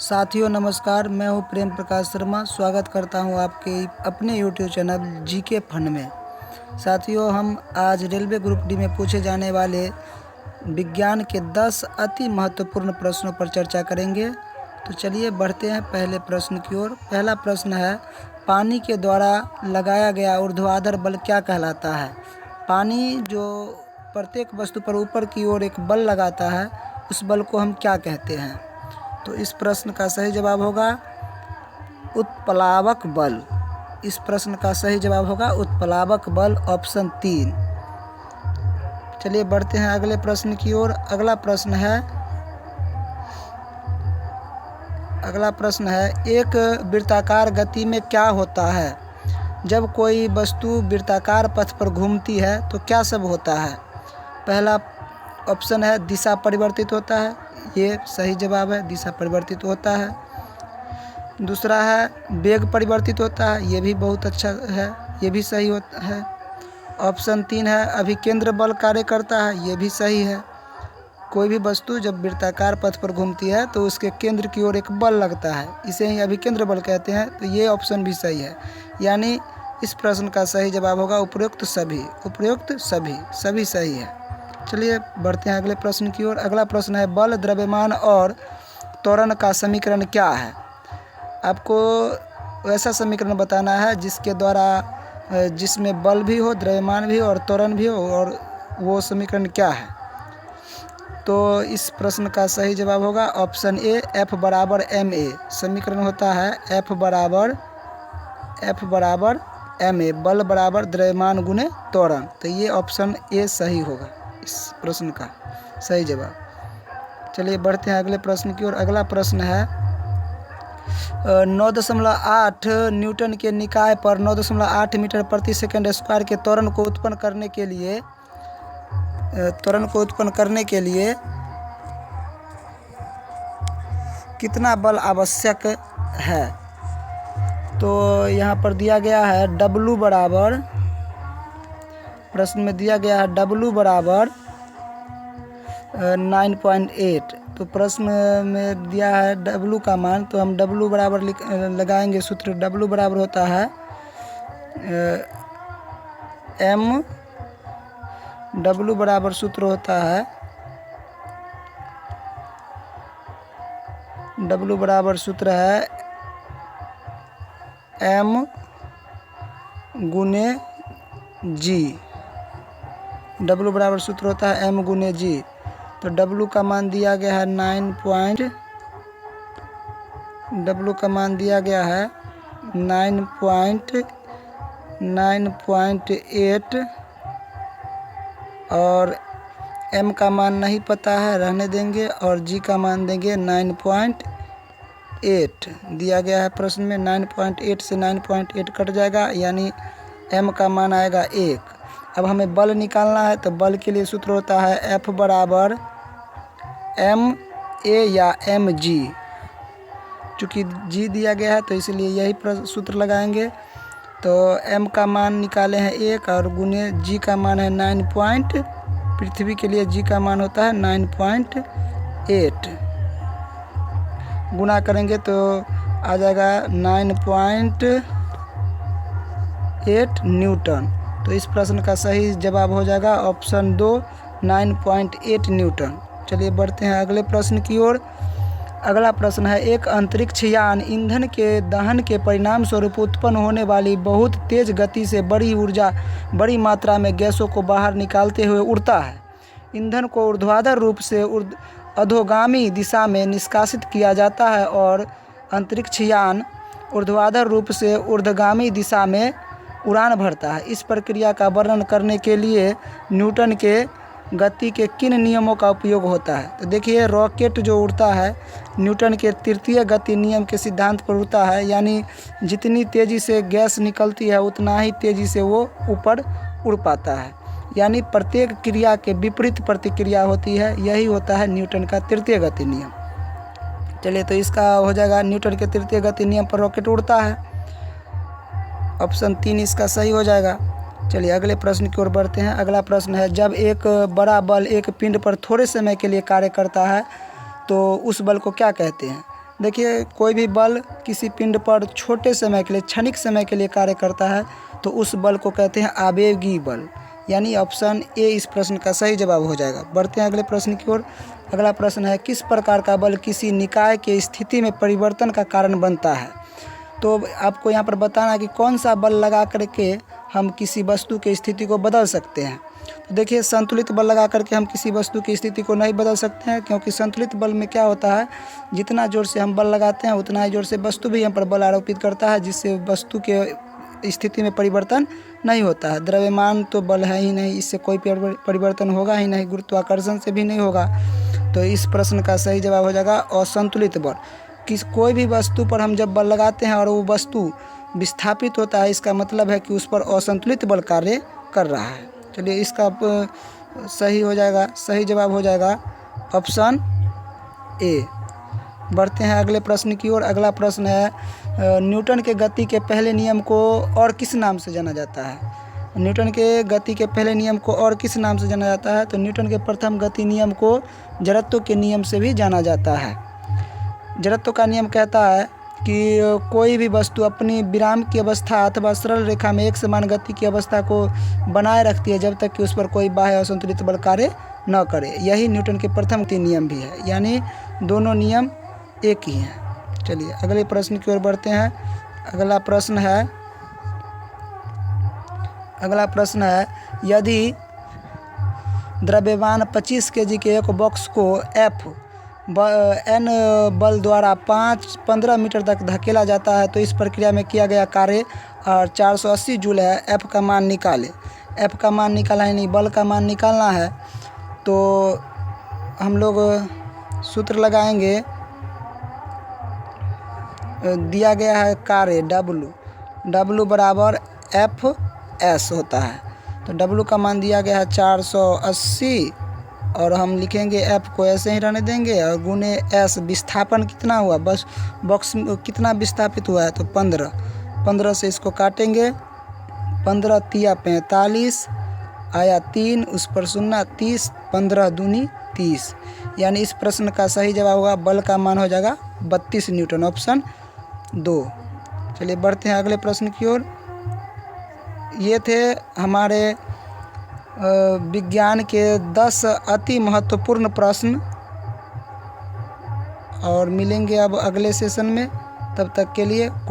साथियों नमस्कार, मैं हूं प्रेम प्रकाश शर्मा। स्वागत करता हूं आपके अपने यूट्यूब चैनल जीके फन में। साथियों, हम आज रेलवे ग्रुप डी में पूछे जाने वाले विज्ञान के 10 अति महत्वपूर्ण प्रश्नों पर चर्चा करेंगे। तो चलिए बढ़ते हैं पहले प्रश्न की ओर। पहला प्रश्न है, पानी के द्वारा लगाया गया ऊर्ध्वाधर बल क्या कहलाता है? पानी जो प्रत्येक वस्तु पर ऊपर की ओर एक बल लगाता है, उस बल को हम क्या कहते हैं? तो इस प्रश्न का सही जवाब होगा उत्प्लावक बल। इस प्रश्न का सही जवाब होगा उत्प्लावक बल, ऑप्शन 3। चलिए बढ़ते हैं अगले प्रश्न की ओर। अगला प्रश्न है, एक वृत्ताकार गति में क्या होता है? जब कोई वस्तु वृत्ताकार पथ पर घूमती है तो क्या सब होता है? पहला ऑप्शन है दिशा परिवर्तित होता है, ये सही जवाब है, दिशा परिवर्तित होता है। दूसरा है वेग परिवर्तित होता है, ये भी बहुत अच्छा है, ये भी सही होता है। ऑप्शन 3 है अभिकेंद्र बल कार्य करता है, ये भी सही है। कोई भी वस्तु जब वृत्ताकार पथ पर घूमती है तो उसके केंद्र की ओर एक बल लगता है, इसे ही अभिकेंद्र बल कहते हैं। तो ये ऑप्शन भी सही है, यानी इस प्रश्न का सही जवाब होगा उपरोक्त सभी सही है। चलिए बढ़ते हैं अगले प्रश्न की ओर। अगला प्रश्न है, बल, द्रव्यमान और त्वरण का समीकरण क्या है? आपको ऐसा समीकरण बताना है जिसमें बल भी हो, द्रव्यमान भी हो और त्वरण भी हो, और वो समीकरण क्या है? तो इस प्रश्न का सही जवाब होगा ऑप्शन ए, F बराबर ma। समीकरण होता है F बराबर ma, बल बराबर द्रव्यमान गुने त्वरण। तो ये ऑप्शन ए सही होगा इस प्रश्न का सही जवाब। चलिए बढ़ते हैं अगले प्रश्न की ओर। अगला प्रश्न है, 9.8 न्यूटन के निकाय पर 9.8 मीटर प्रति सेकंड स्क्वायर के त्वरण को उत्पन्न करने के लिए कितना बल आवश्यक है? तो यहाँ पर दिया गया है W बराबर, प्रश्न में दिया गया है W बराबर 9.8। तो प्रश्न में दिया है W का मान, तो हम W बराबर लगाएंगे सूत्र। W बराबर होता है m, W बराबर सूत्र होता है W बराबर सूत्र है m गुने g। W बराबर सूत्र होता है m गुने g। तो W का मान दिया गया है 9.8 और m का मान नहीं पता है, रहने देंगे, और g का मान देंगे 9.8 दिया गया है प्रश्न में। 9.8 से 9.8 कट जाएगा, यानी m का मान आएगा 1। अब हमें बल निकालना है, तो बल के लिए सूत्र होता है F बराबर ma या mg। चूँकि g दिया गया है तो इसलिए यही सूत्र लगाएंगे। तो m का मान निकाले हैं 1 और गुने g का मान है 9 पृथ्वी के लिए g का मान होता है 9.8। गुना करेंगे तो आ जाएगा 9.8 न्यूटन। तो इस प्रश्न का सही जवाब हो जाएगा ऑप्शन 2, 9.8 न्यूटन। चलिए बढ़ते हैं अगले प्रश्न की ओर। अगला प्रश्न है, एक अंतरिक्ष यान ईंधन के दहन के परिणाम स्वरूप उत्पन्न होने वाली बहुत तेज गति से बड़ी मात्रा में गैसों को बाहर निकालते हुए उड़ता है। ईंधन को ऊर्ध्वाधर रूप से अधोगामी दिशा में निष्कासित किया जाता है और अंतरिक्ष यान ऊर्ध्वाधर रूप से ऊर्ध्वगामी दिशा में उड़ान भरता है। इस प्रक्रिया का वर्णन करने के लिए न्यूटन के गति के किन नियमों का उपयोग होता है? तो देखिए, रॉकेट जो उड़ता है न्यूटन के तृतीय गति नियम के सिद्धांत पर उड़ता है, यानी जितनी तेज़ी से गैस निकलती है उतना ही तेज़ी से वो ऊपर उड़ पाता है, यानी प्रत्येक क्रिया के विपरीत प्रतिक्रिया होती है। यही होता है न्यूटन का तृतीय गति नियम। चलिए, तो इसका हो जाएगा न्यूटन के तृतीय गति नियम पर रॉकेट उड़ता है, ऑप्शन 3 इसका सही हो जाएगा। चलिए अगले प्रश्न की ओर बढ़ते हैं। अगला प्रश्न है, जब एक बड़ा बल एक पिंड पर थोड़े समय के लिए कार्य करता है तो उस बल को क्या कहते हैं? देखिए कोई भी बल किसी पिंड पर छोटे समय के लिए, क्षणिक समय के लिए कार्य करता है तो उस बल को कहते हैं आवेगी बल, यानी ऑप्शन ए इस प्रश्न का सही जवाब हो जाएगा। बढ़ते हैं अगले प्रश्न की ओर। अगला प्रश्न है, किस प्रकार का बल किसी निकाय के स्थिति में परिवर्तन का कारण बनता है? तो आपको यहाँ पर बताना है कि कौन सा बल लगा करके हम किसी वस्तु की स्थिति को बदल सकते हैं। तो देखिए संतुलित बल लगा करके हम किसी वस्तु की स्थिति को नहीं बदल सकते हैं, क्योंकि संतुलित बल में क्या होता है, जितना जोर से हम बल लगाते हैं उतना ही जोर से वस्तु भी हम पर बल आरोपित करता है, जिससे वस्तु के स्थिति में परिवर्तन नहीं होता है। द्रव्यमान तो बल है ही नहीं, इससे कोई परिवर्तन होगा ही नहीं, गुरुत्वाकर्षण से भी नहीं होगा। तो इस प्रश्न का सही जवाब हो जाएगा असंतुलित बल। कोई भी वस्तु पर हम जब बल लगाते हैं और वो वस्तु विस्थापित होता है, इसका मतलब है कि उस पर असंतुलित बल कार्य कर रहा है। चलिए इसका सही हो जाएगा, सही जवाब हो जाएगा ऑप्शन ए। बढ़ते हैं अगले प्रश्न की ओर। अगला प्रश्न है, न्यूटन के गति के पहले नियम को और किस नाम से जाना जाता है? न्यूटन के गति के पहले नियम को और किस नाम से जाना जाता है? तो न्यूटन के प्रथम गति नियम को जड़त्व के नियम से भी जाना जाता है। जड़त्व का नियम कहता है कि कोई भी वस्तु अपनी विराम की अवस्था अथवा सरल रेखा में एक समान गति की अवस्था को बनाए रखती है जब तक कि उस पर कोई बाह्य असंतुलित बल कार्य न करे। यही न्यूटन के प्रथम नियम भी है, यानी दोनों नियम एक ही हैं। चलिए अगले प्रश्न की ओर बढ़ते हैं। अगला प्रश्न है, यदि द्रव्यमान 25 kg के एक बॉक्स को N बल द्वारा 15 मीटर तक धकेला जाता है तो इस प्रक्रिया में किया गया कार्य और 480 जूल है। F का मान निकाले। F का मान निकालना है, नहीं बल का मान निकालना है। तो हम लोग सूत्र लगाएंगे, दिया गया है कार्य W बराबर Fs होता है। तो W का मान दिया गया है 480 और हम लिखेंगे F को ऐसे ही रहने देंगे और गुने S। विस्थापन कितना हुआ, बस बॉक्स कितना विस्थापित हुआ है, तो 15 से इसको काटेंगे। 15 तिया 45 आया 3, उस पर 0 30, 15 दूनी 30, यानी इस प्रश्न का सही जवाब होगा बल का मान हो जाएगा 32 न्यूटन, ऑप्शन 2। चलिए बढ़ते हैं अगले प्रश्न की ओर। ये थे हमारे विज्ञान के 10 अति महत्वपूर्ण प्रश्न, और मिलेंगे अब अगले सेशन में। तब तक के लिए गुड।